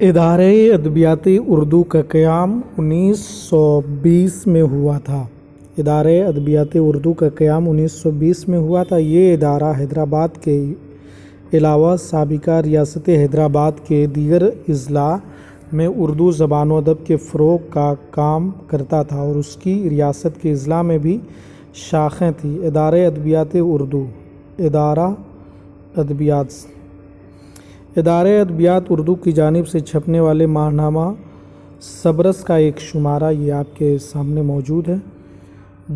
ادارہ ادبیات اردو کا قیام 1920 میں ہوا تھا۔ ادارہ ادبیات اردو کا قیام 1920 میں ہوا تھا۔ یہ ادارہ حیدرآباد کے علاوہ سابقہ ریاست حیدرآباد کے دیگر اضلاع میں اردو زبان و ادب کے فروغ کا کام کرتا تھا اور اس کی ریاست کے اضلاع میں بھی شاخیں تھیں۔ ادارہ ادبیات اردو ادارہ ادبیات اردو کی جانب سے چھپنے والے ماہنامہ صبرس کا ایک شمارہ یہ آپ کے سامنے موجود ہے۔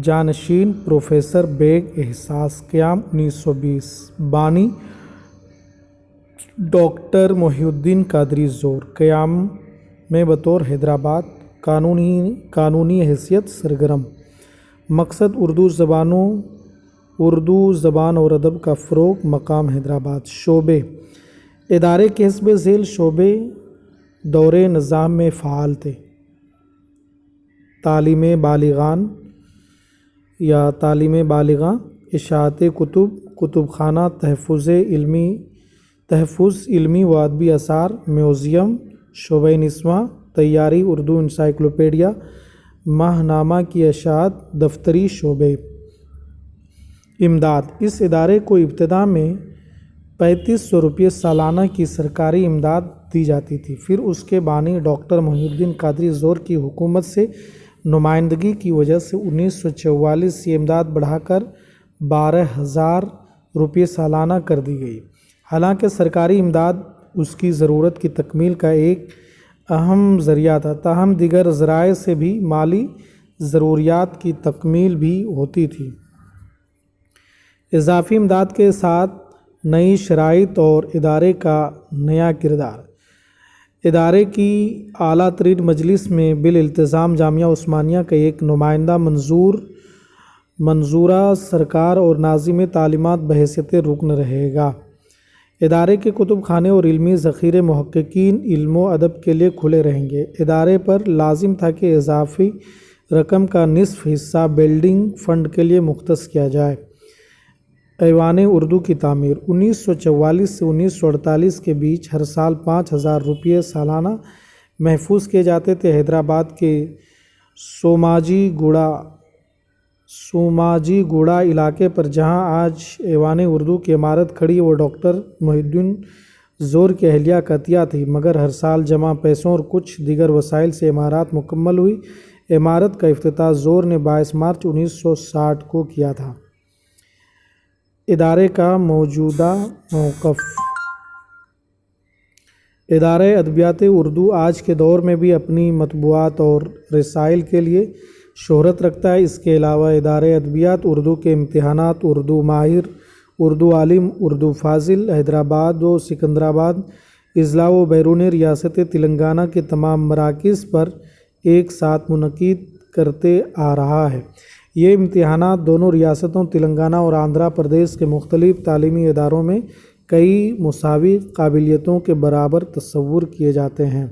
جانشین پروفیسر بیگ احساس، قیام 1920، بانی ڈاکٹر محی الدین قادری زور، قیام میں بطور حیدرآباد، قانونی حیثیت سرگرم، مقصد اردو زبان اور ادب کا فروغ، مقام حیدرآباد، شعبے ادارے کے حسب ذیل شعبے دور نظام میں فعال تھے۔ تعلیم بالغاں، اشاعت کتب خانہ، تحفظ علمی و ادبی آثار، میوزیم، شعبہ نسواں، تیاری اردو انسائکلوپیڈیا، ماہنامہ کی اشاعت، دفتری شعبے۔ امداد، اس ادارے کو ابتدا میں 3500 روپے سالانہ کی سرکاری امداد دی جاتی تھی، پھر اس کے بانی ڈاکٹر محی الدین قادری زور کی حکومت سے نمائندگی کی وجہ سے 1944 یہ امداد بڑھا کر 12000 روپے سالانہ کر دی گئی۔ حالانکہ سرکاری امداد اس کی ضرورت کی تکمیل کا ایک اہم ذریعہ تھا، تاہم دیگر ذرائع سے بھی مالی ضروریات کی تکمیل بھی ہوتی تھی۔ اضافی امداد کے ساتھ نئی شرائط اور ادارے کا نیا کردار۔ ادارے کی اعلیٰ ترین مجلس میں بالالتزام جامعہ عثمانیہ کا ایک نمائندہ منظورہ سرکار اور ناظم تعلیمات بحیثیت رکن رہے گا۔ ادارے کے کتب خانے اور علمی ذخیرے محققین علم و ادب کے لیے کھلے رہیں گے۔ ادارے پر لازم تھا کہ اضافی رقم کا نصف حصہ بلڈنگ فنڈ کے لیے مختص کیا جائے۔ ایوان اردو کی تعمیر، 1944 سے 1948 کے بیچ ہر سال 5000 روپے سالانہ محفوظ کیے جاتے تھے۔ حیدرآباد کے سوماجی گوڑا علاقے پر جہاں آج ایوان اردو کی عمارت کھڑی وہ ڈاکٹر محی الدین زور کی اہلیہ کا عطیہ تھی، مگر ہر سال جمع پیسوں اور کچھ دیگر وسائل سے عمارت مکمل ہوئی۔ عمارت کا افتتاح زور نے 22 مارچ 1960 کو کیا تھا۔ ادارے کا موجودہ موقف۔ ادارہ ادبیات اردو آج کے دور میں بھی اپنی مطبوعات اور رسائل کے لیے شہرت رکھتا ہے۔ اس کے علاوہ ادارہ ادبیات اردو کے امتحانات، اردو ماہر، اردو عالم، اردو فاضل حیدرآباد و سکندرآباد اضلاع و بیرون ریاست تلنگانہ کے تمام مراکز پر ایک ساتھ منعقد کرتے آ رہا ہے۔ یہ امتحانات دونوں ریاستوں تلنگانہ اور آندھرا پردیش کے مختلف تعلیمی اداروں میں کئی مساوی قابلیتوں کے برابر تصور کیے جاتے ہیں۔